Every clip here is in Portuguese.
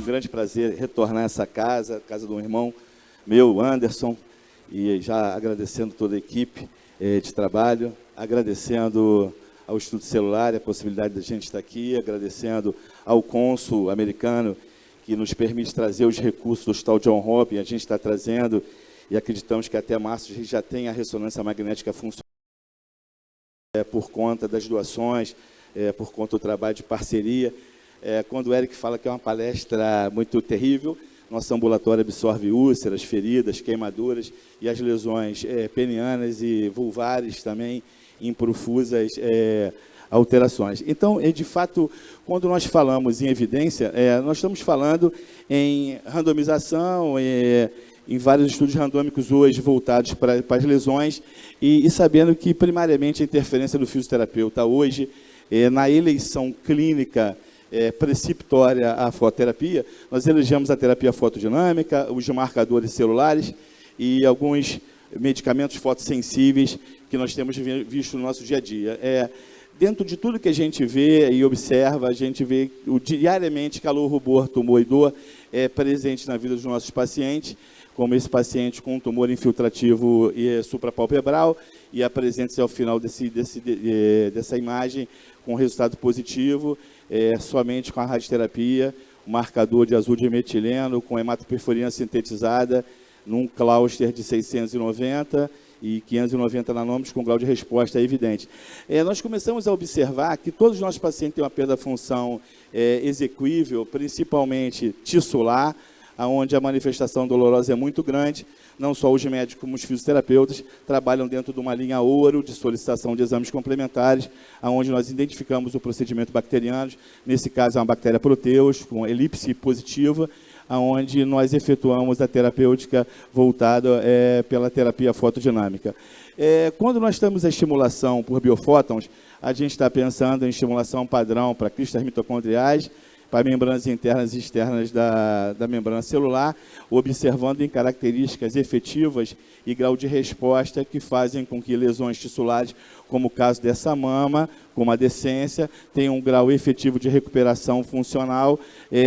grande prazer retornar a essa casa, casa de um irmão meu, Anderson, e já agradecendo toda a equipe de trabalho, agradecendo ao Estudo Celular a possibilidade de a gente estar aqui, agradecendo ao cônsul americano que nos permite trazer os recursos do Hospital John Hopkins, a gente está trazendo e acreditamos que até março a gente já tem a ressonância magnética funcionando por conta das doações, por conta do trabalho de parceria. Quando o Eric fala que é uma palestra muito terrível, nosso ambulatório absorve úlceras, feridas, queimaduras e as lesões penianas e vulvares também em profusas alterações. Então, de fato, quando nós falamos em evidência, nós estamos falando em randomização, em vários estudos randômicos hoje voltados para as lesões e sabendo que, primariamente, a interferência do fisioterapeuta hoje, na eleição clínica preceptória à fototerapia, nós elegemos a terapia fotodinâmica, os marcadores celulares e alguns medicamentos fotossensíveis que nós temos visto no nosso dia a dia. Dentro de tudo que a gente vê e observa, a gente vê diariamente calor, rubor, tumor e dor presente na vida dos nossos pacientes, como esse paciente com um tumor infiltrativo suprapalpebral, e apresenta-se ao final dessa imagem com resultado positivo, somente com a radioterapia, o marcador de azul de metileno, com hematoperforina sintetizada, num cluster de 690 e 590 nanômetros, com grau de resposta evidente. Nós começamos a observar que todos os nossos pacientes têm uma perda da função exequível, principalmente tissular, onde a manifestação dolorosa é muito grande. Não só os médicos como os fisioterapeutas trabalham dentro de uma linha ouro de solicitação de exames complementares, onde nós identificamos o procedimento bacteriano, nesse caso é uma bactéria proteus, com elipse positiva, onde nós efetuamos a terapêutica voltada pela terapia fotodinâmica. Quando nós temos a estimulação por biofótons, a gente está pensando em estimulação padrão para cristas mitocondriais, para membranas internas e externas da membrana celular, observando em características efetivas e grau de resposta que fazem com que lesões tissulares, como o caso dessa mama, como a decência, tenham um grau efetivo de recuperação funcional,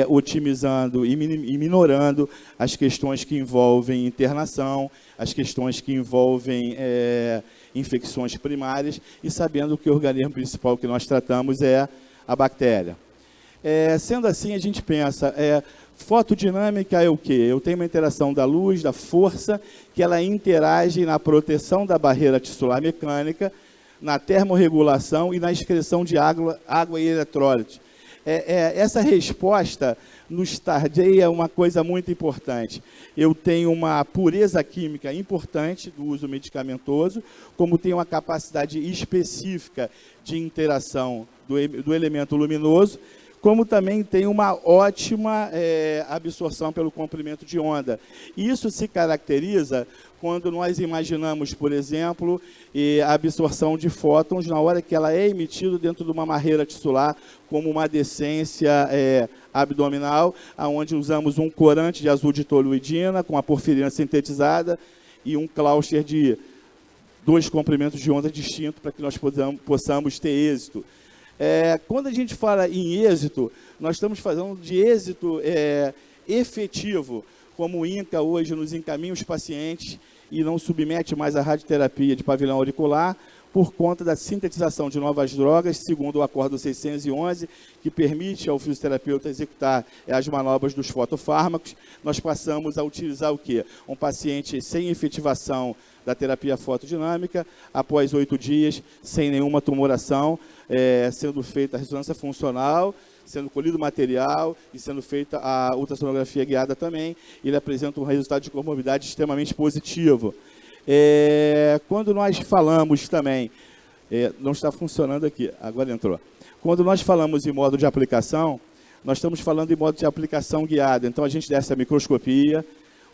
otimizando e minorando as questões que envolvem internação, as questões que envolvem infecções primárias, e sabendo que o organismo principal que nós tratamos é a bactéria. Sendo assim, a gente pensa, fotodinâmica é o quê? Eu tenho uma interação da luz, da força, que ela interage na proteção da barreira tissular mecânica, na termorregulação e na excreção de água e eletrólito. Essa resposta nos tardeia uma coisa muito importante. Eu tenho uma pureza química importante do uso medicamentoso, como tenho uma capacidade específica de interação do elemento luminoso, como também tem uma ótima absorção pelo comprimento de onda. Isso se caracteriza quando nós imaginamos, por exemplo, a absorção de fótons na hora que ela é emitida dentro de uma marreira tissular, como uma decência abdominal, onde usamos um corante de azul de toluidina com a porfirina sintetizada e um cluster de 2 comprimentos de onda distintos para que nós possamos ter êxito. Quando a gente fala em êxito, nós estamos falando de êxito efetivo, como o INCA hoje nos encaminha os pacientes e não submete mais à radioterapia de pavilhão auricular, por conta da sintetização de novas drogas, segundo o Acordo 611, que permite ao fisioterapeuta executar as manobras dos fotofármacos. Nós passamos a utilizar o quê? Um paciente sem efetivação da terapia fotodinâmica, após 8 dias, sem nenhuma tumoração, sendo feita a ressonância funcional, sendo colhido material e sendo feita a ultrassonografia guiada também. Ele apresenta um resultado de comorbidade extremamente positivo. Quando nós falamos também, não está funcionando aqui, agora entrou. Quando nós falamos em modo de aplicação, nós estamos falando em modo de aplicação guiada. Então, a gente desce a microscopia,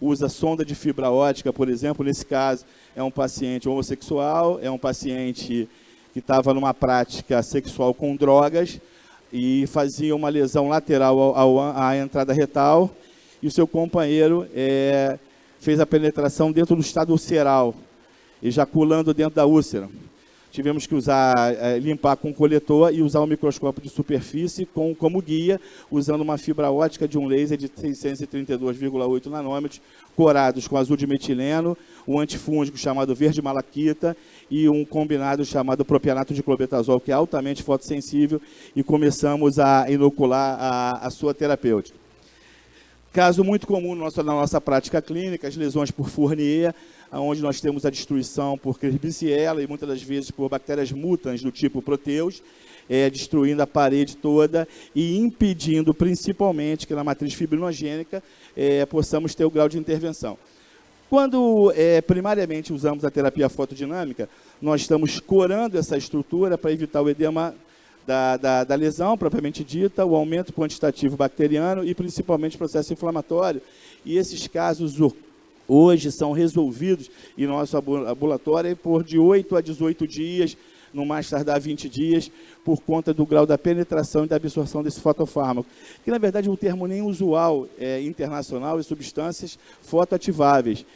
usa sonda de fibra ótica, por exemplo. Nesse caso, é um paciente homossexual, é um paciente que estava numa prática sexual com drogas e fazia uma lesão lateral à entrada retal, e o seu companheiro fez a penetração dentro do estado ulceral, ejaculando dentro da úlcera. tivemos que limpar com coletor e usar um microscópio de superfície como guia, usando uma fibra ótica de um laser de 632,8 nanômetros, corados com azul de metileno, um antifúngico chamado verde malaquita e um combinado chamado propionato de clobetasol, que é altamente fotossensível, e começamos a inocular a sua terapêutica. Caso muito comum na nossa prática clínica, as lesões por Fournier, onde nós temos a destruição por Klebsiella e muitas das vezes por bactérias mutans do tipo Proteus, destruindo a parede toda e impedindo principalmente que na matriz fibrinogênica possamos ter o grau de intervenção. Quando primariamente usamos a terapia fotodinâmica, nós estamos corando essa estrutura para evitar o edema da lesão, propriamente dita, o aumento quantitativo bacteriano e principalmente o processo inflamatório. E esses casos hoje são resolvidos em nosso ambulatório por de 8 a 18 dias, no mais tardar 20 dias, por conta do grau da penetração e da absorção desse fotofármaco. Que, na verdade, é um termo nem usual internacional, e substâncias fotoativáveis.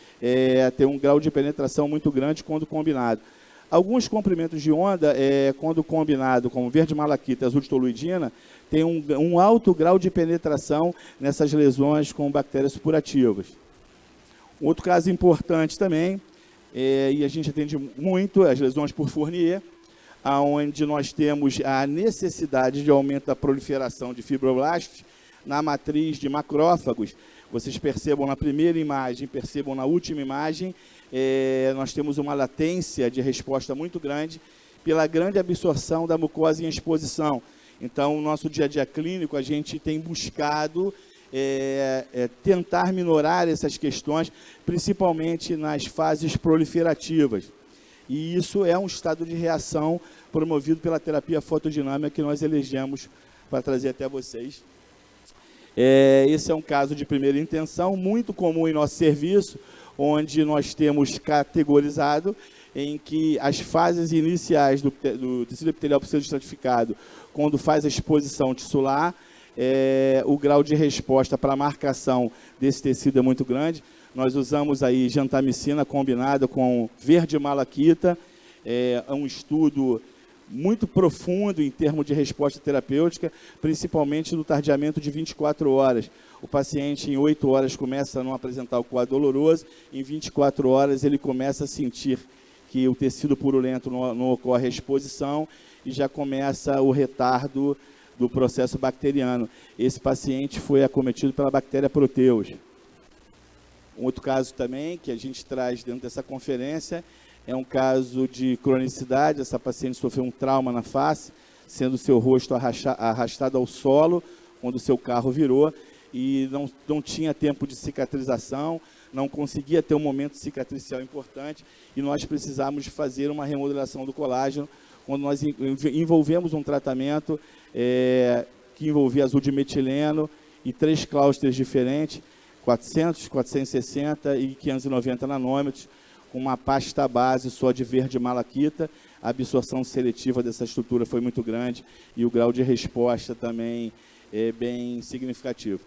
Tem um grau de penetração muito grande quando combinado. Alguns comprimentos de onda, quando combinado com verde malaquita e azul de toluidina, tem um alto grau de penetração nessas lesões com bactérias supurativas. Outro caso importante também, e a gente atende muito, as lesões por Fournier, onde nós temos a necessidade de aumento da proliferação de fibroblastos na matriz de macrófagos. Vocês percebam na primeira imagem, percebam na última imagem, nós temos uma latência de resposta muito grande pela grande absorção da mucosa em exposição. Então, no nosso dia a dia clínico, a gente tem buscado tentar minorar essas questões, principalmente nas fases proliferativas. E isso é um estado de reação promovido pela terapia fotodinâmica que nós elegemos para trazer até vocês. Esse é um caso de primeira intenção, muito comum em nosso serviço, onde nós temos categorizado em que as fases iniciais do tecido epitelial pseudoestratificado, quando faz a exposição tissular, o grau de resposta para a marcação desse tecido é muito grande. Nós usamos aí gentamicina combinada com verde malaquita, um estudo muito profundo em termos de resposta terapêutica, principalmente no tardiamento de 24 horas. O paciente em 8 horas começa a não apresentar o quadro doloroso, em 24 horas ele começa a sentir que o tecido purulento não ocorre a exposição e já começa o retardo do processo bacteriano. Esse paciente foi acometido pela bactéria Proteus. Um outro caso também que a gente traz dentro dessa conferência é um caso de cronicidade. Essa paciente sofreu um trauma na face, sendo seu rosto arrastado ao solo, quando o seu carro virou, e não tinha tempo de cicatrização, não conseguia ter um momento cicatricial importante, e nós precisamos fazer uma remodelação do colágeno, quando nós envolvemos um tratamento que envolvia azul de metileno e 3 cláusteres diferentes, 400, 460 e 590 nanômetros, com uma pasta base só de verde malaquita. A absorção seletiva dessa estrutura foi muito grande e o grau de resposta também é bem significativo.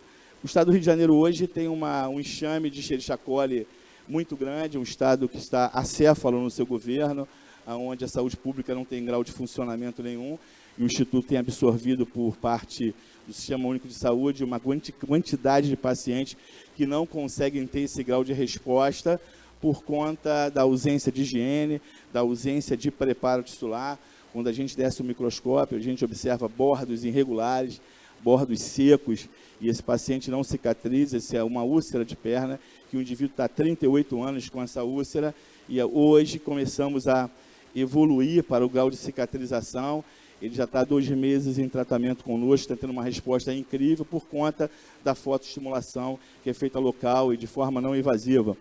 O estado do Rio de Janeiro hoje tem um enxame de Escherichia coli muito grande, um estado que está acéfalo no seu governo, onde a saúde pública não tem grau de funcionamento nenhum, e o Instituto tem absorvido por parte do Sistema Único de Saúde uma quantidade de pacientes que não conseguem ter esse grau de resposta por conta da ausência de higiene, da ausência de preparo tissular. Quando a gente desce o microscópio, a gente observa bordos irregulares, bordos secos, e esse paciente não cicatriza. Essa é uma úlcera de perna, que o indivíduo está há 38 anos com essa úlcera, e hoje começamos a evoluir para o grau de cicatrização. Ele já está há 2 meses em tratamento conosco, está tendo uma resposta incrível por conta da fotoestimulação que é feita local e de forma não invasiva.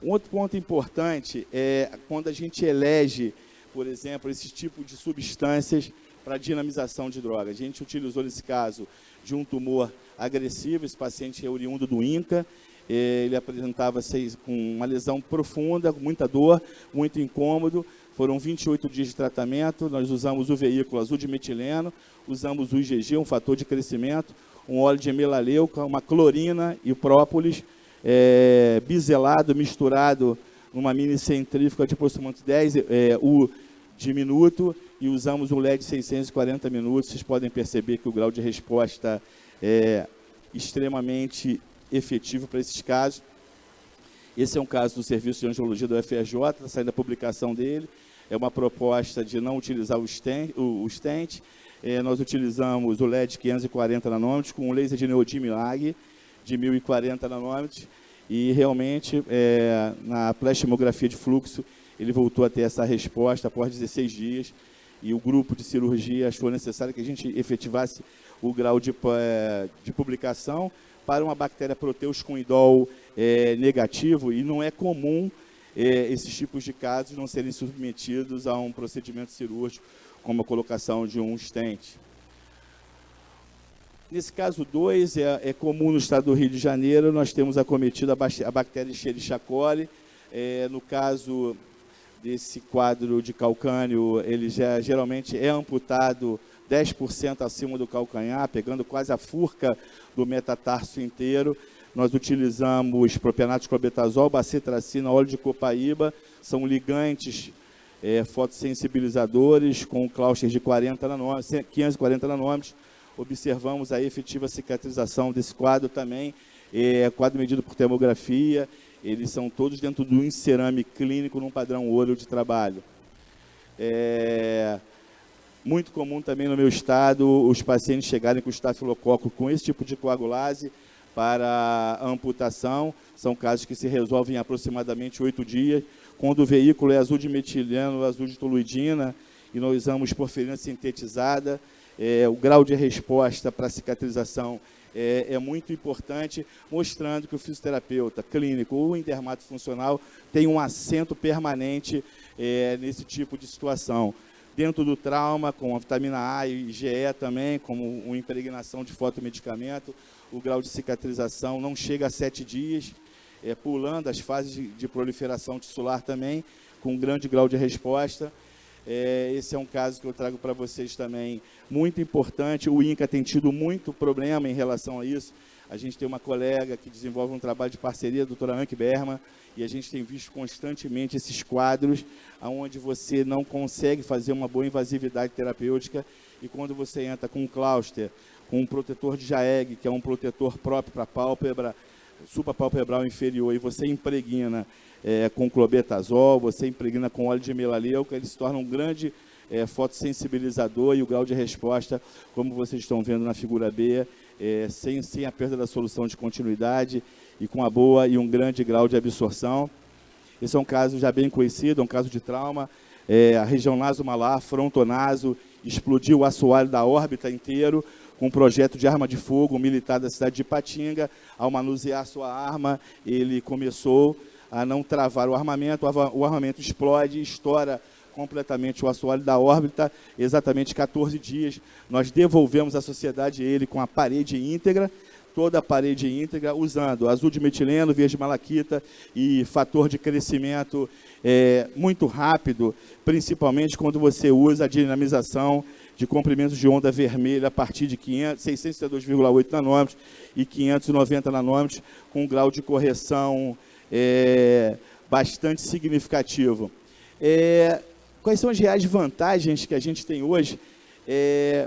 Um outro ponto importante é quando a gente elege, por exemplo, esse tipo de substâncias para dinamização de droga. A gente utilizou, nesse caso, de um tumor agressivo. Esse paciente é oriundo do INCA. Ele apresentava-se com uma lesão profunda, muita dor, muito incômodo. Foram 28 dias de tratamento. Nós usamos o veículo azul de metileno, usamos o IgG, um fator de crescimento, um óleo de melaleuca, uma clorina e própolis, biselado, misturado numa mini centrífuga de aproximadamente de minuto e usamos um LED 640 minutos. Vocês podem perceber que o grau de resposta é extremamente efetivo para esses casos. Esse é um caso do Serviço de Angiologia do UFRJ, está saindo a publicação dele. É uma proposta de não utilizar o stent. Nós utilizamos o LED 540 nanômetros com um laser de neodymium-Ag de 1040 nanômetros e realmente na plasmografia de fluxo ele voltou a ter essa resposta após 16 dias e o grupo de cirurgia achou necessário que a gente efetivasse o grau de publicação para uma bactéria Proteus com indol negativo, e não é comum esses tipos de casos não serem submetidos a um procedimento cirúrgico, como a colocação de um stent. Nesse caso 2, é comum no estado do Rio de Janeiro, nós temos acometido a bactéria Escherichia coli. No caso desse quadro de calcânio, ele já geralmente é amputado 10% acima do calcanhar, pegando quase a furca do metatarso inteiro. Nós utilizamos propionato de clobetasol, bacetracina, óleo de copaíba, são ligantes fotossensibilizadores com cluster de 540 nanômetros. Observamos a efetiva cicatrização desse quadro também, quadro medido por termografia, eles são todos dentro do incerame clínico num padrão ouro de trabalho. Muito comum também no meu estado os pacientes chegarem com estafilococo com esse tipo de coagulase para a amputação. São casos que se resolvem em aproximadamente 8 dias. Quando o veículo é azul de metileno, azul de toluidina, e nós usamos porfirina sintetizada, o grau de resposta para a cicatrização é muito importante, mostrando que o fisioterapeuta clínico ou em dermatofuncional tem um assento permanente nesse tipo de situação. Dentro do trauma, com a vitamina A e GE também, como uma impregnação de fotomedicamento, o grau de cicatrização não chega a 7 dias, pulando as fases de proliferação tissular também, com um grande grau de resposta. Esse é um caso que eu trago para vocês também, muito importante. O INCA tem tido muito problema em relação a isso. A gente tem uma colega que desenvolve um trabalho de parceria, a doutora Anke Berman, e a gente tem visto constantemente esses quadros onde você não consegue fazer uma boa invasividade terapêutica, e quando você entra com um cluster, com um protetor de Jaeg, que é um protetor próprio para a pálpebra, suprapalpebral inferior, e você impregna com clobetasol, você impregna com óleo de melaleuca, ele se torna um grande fotossensibilizador, e o grau de resposta, como vocês estão vendo na figura B, sem a perda da solução de continuidade e com a boa e um grande grau de absorção. Esse é um caso já bem conhecido, é um caso de trauma. A região nasomalar, frontonaso, explodiu o assoalho da órbita inteiro, com um projeto de arma de fogo, um militar da cidade de Ipatinga. Ao manusear sua arma, ele começou a não travar o armamento explode, estoura completamente o assoalho da órbita, exatamente 14 dias. Nós devolvemos à sociedade ele com a parede íntegra, toda a parede íntegra, usando azul de metileno, verde malaquita e fator de crescimento muito rápido, principalmente quando você usa a dinamização de comprimentos de onda vermelha a partir de 662,8 nanômetros e 590 nanômetros, com um grau de correção bastante significativo. Quais são as reais vantagens que a gente tem hoje?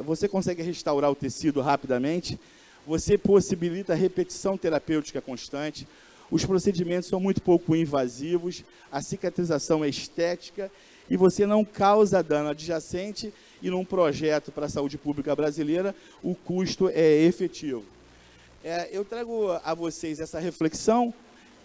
Você consegue restaurar o tecido rapidamente, você possibilita a repetição terapêutica constante, os procedimentos são muito pouco invasivos, a cicatrização é estética e você não causa dano adjacente, e num projeto para a saúde pública brasileira, o custo é efetivo. Eu trago a vocês essa reflexão,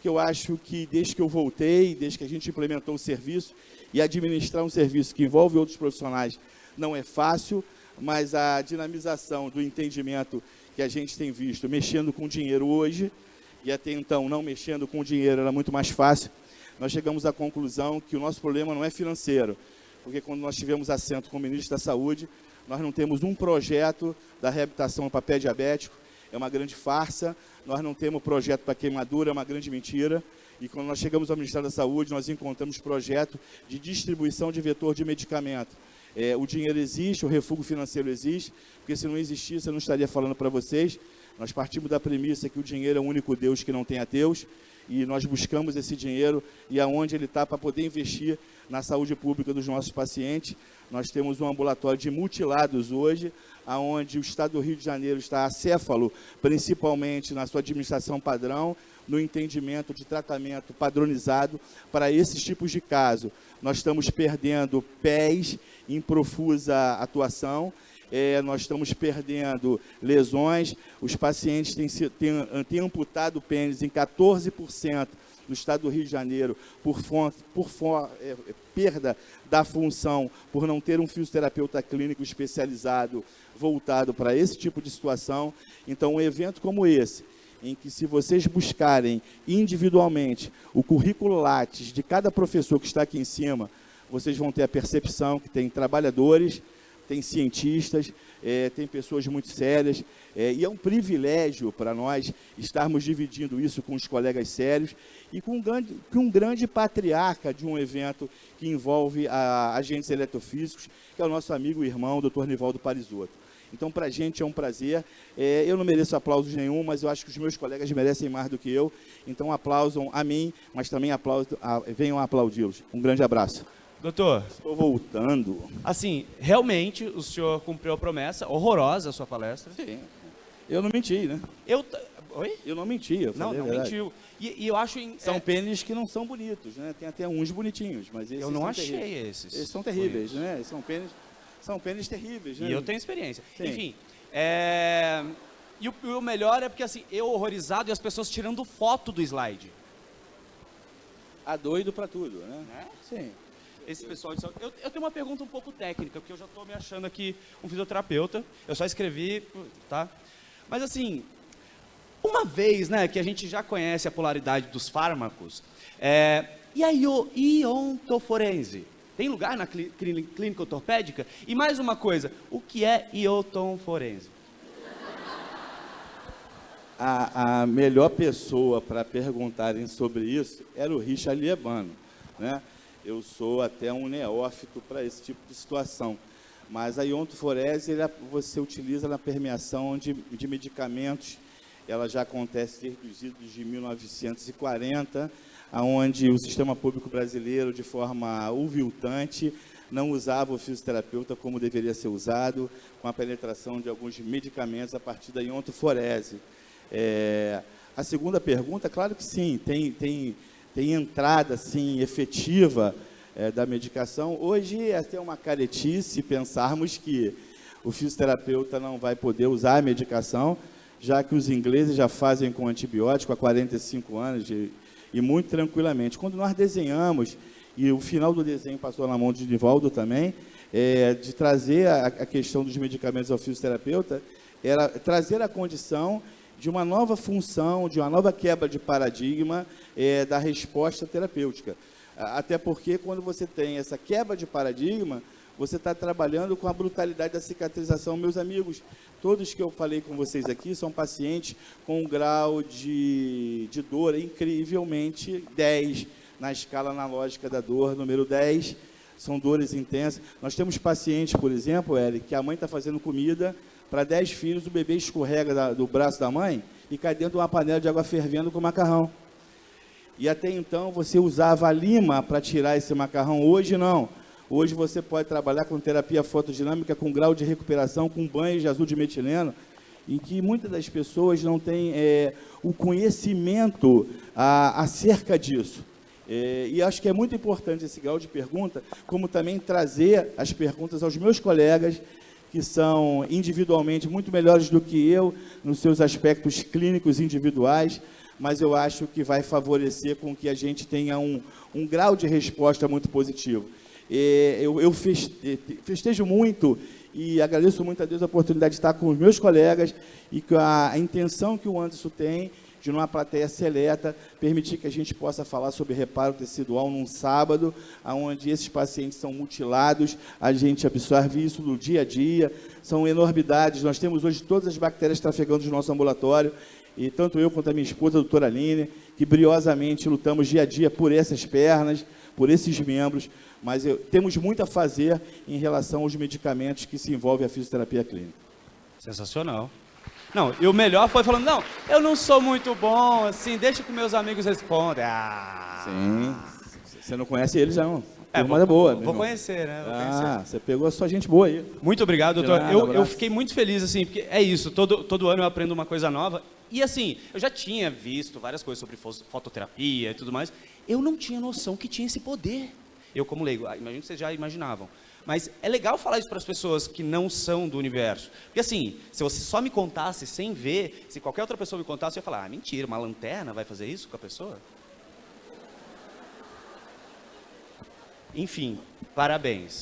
que eu acho que desde que eu voltei, desde que a gente implementou o serviço, e administrar um serviço que envolve outros profissionais não é fácil, mas a dinamização do entendimento que a gente tem visto, mexendo com dinheiro hoje, e até então não mexendo com dinheiro era muito mais fácil, nós chegamos à conclusão que o nosso problema não é financeiro, porque quando nós tivemos assento com o ministro da Saúde, nós não temos um projeto da reabilitação para pé diabético, é uma grande farsa, nós não temos projeto para queimadura, é uma grande mentira, e quando nós chegamos ao Ministério da Saúde, nós encontramos projeto de distribuição de vetor de medicamento. O dinheiro existe, o refúgio financeiro existe, porque se não existisse, eu não estaria falando para vocês, Nós partimos da premissa que o dinheiro é o único Deus que não tem ateus, e nós buscamos esse dinheiro e aonde ele está para poder investir na saúde pública dos nossos pacientes. Nós temos um ambulatório de mutilados hoje, aonde o Estado do Rio de Janeiro está acéfalo, principalmente na sua administração padrão, no entendimento de tratamento padronizado para esses tipos de caso. Nós estamos perdendo pés em profusa atuação, nós estamos perdendo lesões, os pacientes têm amputado o pênis em 14% no estado do Rio de Janeiro por perda da função, por não ter um fisioterapeuta clínico especializado voltado para esse tipo de situação. Então, um evento como esse, em que se vocês buscarem individualmente o currículo Lattes de cada professor que está aqui em cima, vocês vão ter a percepção que tem trabalhadores, tem cientistas, tem pessoas muito sérias, e é um privilégio para nós estarmos dividindo isso com os colegas sérios e com um grande patriarca de um evento que envolve agentes eletrofísicos, que é o nosso amigo e irmão, Dr. Nivaldo Parisotto. Então, para a gente é um prazer. Eu não mereço aplausos nenhum, mas eu acho que os meus colegas merecem mais do que eu. Então, aplausam a mim, mas também venham aplaudi-los. Um grande abraço. Doutor, estou voltando. Assim, realmente o senhor cumpriu a promessa, horrorosa a sua palestra. Sim. Eu não menti, né? Oi? Eu não menti, eu falei não mentiu. E eu acho... São pênis que não são bonitos, né? Tem até uns bonitinhos, mas esses eu não são achei terríveis. esses. Eles são terríveis, né? São pênis terríveis, né? E eu tenho experiência. Sim. Enfim, e o melhor é porque, assim, eu horrorizado e as pessoas tirando foto do slide. Doido para tudo, né? Sim. Esse pessoal de saúde. Eu tenho uma pergunta um pouco técnica, porque eu já estou me achando aqui um fisioterapeuta. Eu só escrevi, tá? Mas assim, uma vez, né, que a gente já conhece a polaridade dos fármacos, e a iontoforense? Tem lugar na clínica ortopédica? E mais uma coisa, o que é iontoforense? A melhor pessoa para perguntarem sobre isso era o Richard Liebano, né? Eu sou até um neófito para esse tipo de situação. Mas a iontoforese, você utiliza na permeação de medicamentos. Ela já acontece desde os idos de 1940, onde o sistema público brasileiro, de forma uviltante, não usava o fisioterapeuta como deveria ser usado, com a penetração de alguns medicamentos a partir da iontoforese. A segunda pergunta, claro que sim, tem entrada, sim, efetiva da medicação. Hoje é até uma caretice pensarmos que o fisioterapeuta não vai poder usar a medicação, já que os ingleses já fazem com antibiótico há 45 anos e muito tranquilamente. Quando nós desenhamos, e o final do desenho passou na mão de Nivaldo também, de trazer a questão dos medicamentos ao fisioterapeuta, era trazer a condição de uma nova função, de uma nova quebra de paradigma da resposta terapêutica. Até porque, quando você tem essa quebra de paradigma, você está trabalhando com a brutalidade da cicatrização. Meus amigos, todos que eu falei com vocês aqui são pacientes com um grau de dor incrivelmente 10, na escala analógica da dor, número 10, são dores intensas. Nós temos pacientes, por exemplo, Eric, que a mãe está fazendo comida para 10 filhos, o bebê escorrega do braço da mãe e cai dentro de uma panela de água fervendo com macarrão. E até então você usava a lima para tirar esse macarrão, hoje não. Hoje você pode trabalhar com terapia fotodinâmica, com grau de recuperação, com banho de azul de metileno, em que muitas das pessoas não têm o conhecimento acerca disso. E acho que é muito importante esse grau de pergunta, como também trazer as perguntas aos meus colegas, que são individualmente muito melhores do que eu, nos seus aspectos clínicos individuais, mas eu acho que vai favorecer com que a gente tenha um grau de resposta muito positivo. Eu festejo muito e agradeço muito a Deus a oportunidade de estar com os meus colegas e com a intenção que o Anderson tem de, numa plateia seleta, permitir que a gente possa falar sobre reparo tecidual num sábado, onde esses pacientes são mutilados, a gente absorve isso no dia a dia, são enormidades. Nós temos hoje todas as bactérias trafegando no nosso ambulatório, e tanto eu quanto a minha esposa, a doutora Aline, que briosamente lutamos dia a dia por essas pernas, por esses membros, mas temos muito a fazer em relação aos medicamentos que se envolvem a fisioterapia clínica. Sensacional. Não, e o melhor foi falando, não, eu não sou muito bom, assim, deixa que meus amigos respondem. Ah. Sim. Você não conhece ele já, não. É, Mas é boa. vou conhecer, né? Vou conhecer. Você pegou a sua gente boa aí. Muito obrigado, doutor. nada, Eu abraço. fiquei muito feliz, assim, porque é isso, todo ano eu aprendo uma coisa nova. E assim, eu já tinha visto várias coisas sobre fototerapia e tudo mais. Eu não tinha noção que tinha esse poder. Eu, como leigo, imagino que vocês já imaginavam. Mas é legal falar isso para as pessoas que não são do universo. Porque assim, se você só me contasse sem ver, se qualquer outra pessoa me contasse, eu ia falar, mentira, uma lanterna vai fazer isso com a pessoa? Enfim, parabéns.